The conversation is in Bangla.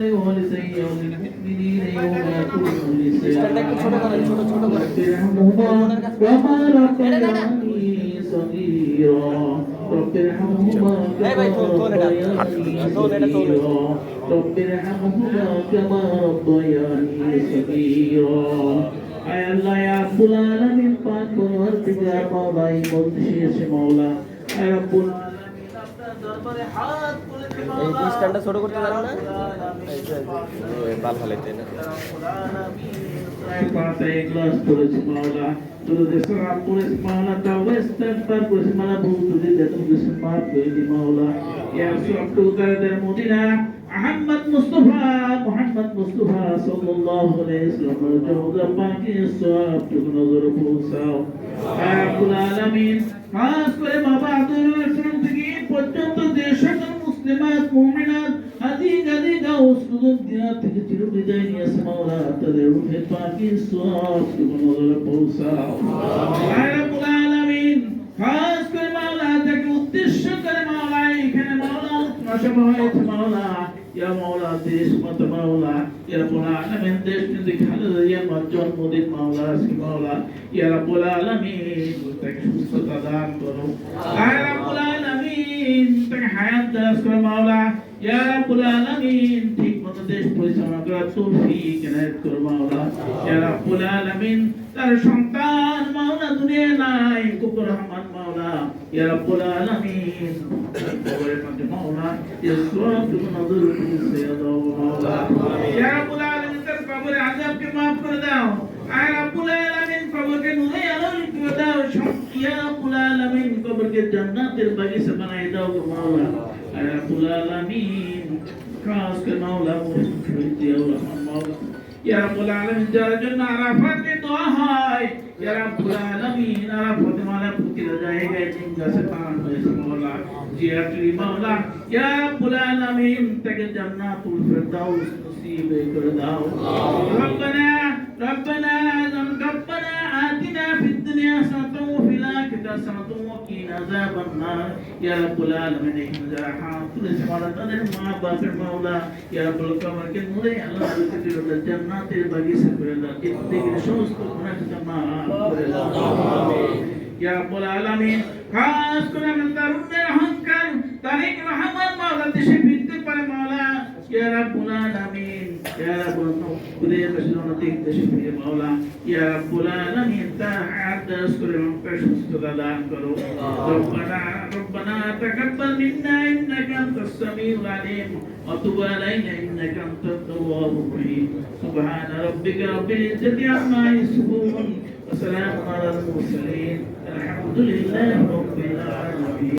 ولسيئ المؤمنين يوم يكون لسان وما ربياني صغيرا رب ارحمهما رب ارحمهما كما ربياني صغيرا আয় আল্লাহ ইয়া রাব্বুল আলামিন পাক পরওয়ারদিগার মাওলাই বলতেছি মাওলা আয় রাব্বুল আলামিন আপনার দরবারে হাত তুলেছি মাওলা এই স্ট্যান্ডটা ছোট করতে জানেন না এই বাল ফলাইতে না আয় পাতে গ্লাস পড়েছি মাওলা দুরুদ সালাম পড়েছি মাওলা তাওবা ইস্তিগফার করেছি মাওলা ভুল ত্রুটি তুমি মাফ করে দি মাওলা ইয়া সুবহানাল্লাহ মদিনা محمد مصطفى صلى الله عليه وسلم جوز باقي الصواب تنظر فوساو يا رب العالمين খাস করে বাবা আব্দুল ইসলাম থেকে পর্যন্ত দেশের মুসলিমাত মুমিনাত হাজি গাউসুল দিনার থেকে চির বিদায় নিয়ে মাওলা তাদের রূহে পাকি সওয়াব তুনজর পৌঁছাও ইয়া রাব্বুল আলামিন খাস করে মাওলা যাকে উদ্দেশ্য করে মাওলা এখানে মাওলা নশবা হয়েছে মাওলা ইয়া মাওলা দেশ মত মাওলা ইয়া রাব্বুল আলামিন দেশ নিয়ে খালেদা জিয়া জন্মদিন মাওলা আজকে মাওলা ইয়া রাব্বুল আলামিন তাকে সুস্থতা দান করো ইয়া রাব্বুল আলামিন তাকে হায়াত দান করো মাওলা ইয়া রাব্বুল আলামিন ঠিক মতো দেশ পরিচালনা করার তৌফিক এনায়েত করো মাওলা ইয়া রাব্বুল আলামিন তার সন্তান মাওলা দুনিয়ায় নাই কুকুর রহমান মাওলা ইয়া রাব্বুল আলামিন কবরের মধ্যে মাওলা ইয়া সওয়াব নজর করে দাও মাওলা ইয়া রাব্বুল আলামিন তার কবরে আযাবকে maaf করে দাও ইয়া রাব্বুল আলামিন কবরকে নূরে আলোকিত করে দাও ইয়া রাব্বুল আলামিন কবরকে জান্নাতের বাগিচা বানাই দাও মাওলা ইয়া রাব্বুল আলামিন খাস করে মাওলা মুফতি ইয়া রহমান মাওলা ইয়া রাব্বুল আলামিন যার জন্য আরাফাতে দোয়া হয় ইয়া রাব্বুল আলামিন আরাফাতে মাওলা প্রতিটা জায়গায় জিজ্ঞাসা পান হয়েছে মাওলা জিয়াতুল মাওলা ইয়া রাব্বুল আলামিন তাকে জান্নাতুল ফিরদাউস নসিব করে দাও রব্বানা আতিনা ফিদ দুনিয়া হাসানাতাও ওয়া ফিল আখিরাতি হাসানাতাও ওয়া কিনা আযাবান নার ইয়া রাব্বুল আলামিন এখানে যারা হাত তুলেছে মাওলা তাদের মা বাবার মাওলা ইয়া রাব্বুল কবরকে নূরে আল্লাহ করে জান্নাতের বাগিচা করে দাও জিন্দেগির সমস্ত গুনাহ মাফ করে দাও আমিন ইয়া রাব্বুল আলামিন খাস করে আমাদের তারুণ্যের অহংকার তারিক রহমান মাওলা দেশে ফিরতে পারে মাওলা ইয়া রাব্বুল আলামিন ইয়া রাব্বুল কুদে বসলনা দেশে ফিরে মাওলা ইয়া রাব্বুল আলামিন তাহাত দাস করে আমাকে সুস্থতা দান করো রব্বানা তাকাব্বাল মিন্না ইন্নাকা আনতাস সামিউল আলিম ওয়া তুব আলাইনা ইন্নাকা আনতাত তাওয়াবুর রহিম সুবহানা রাব্বিকা রাব্বিল ইজ্জাতি আম্মা ইয়াসিফুন ওয়া সালামুন আলাল মুরসালিন الحمد لله رب العالمين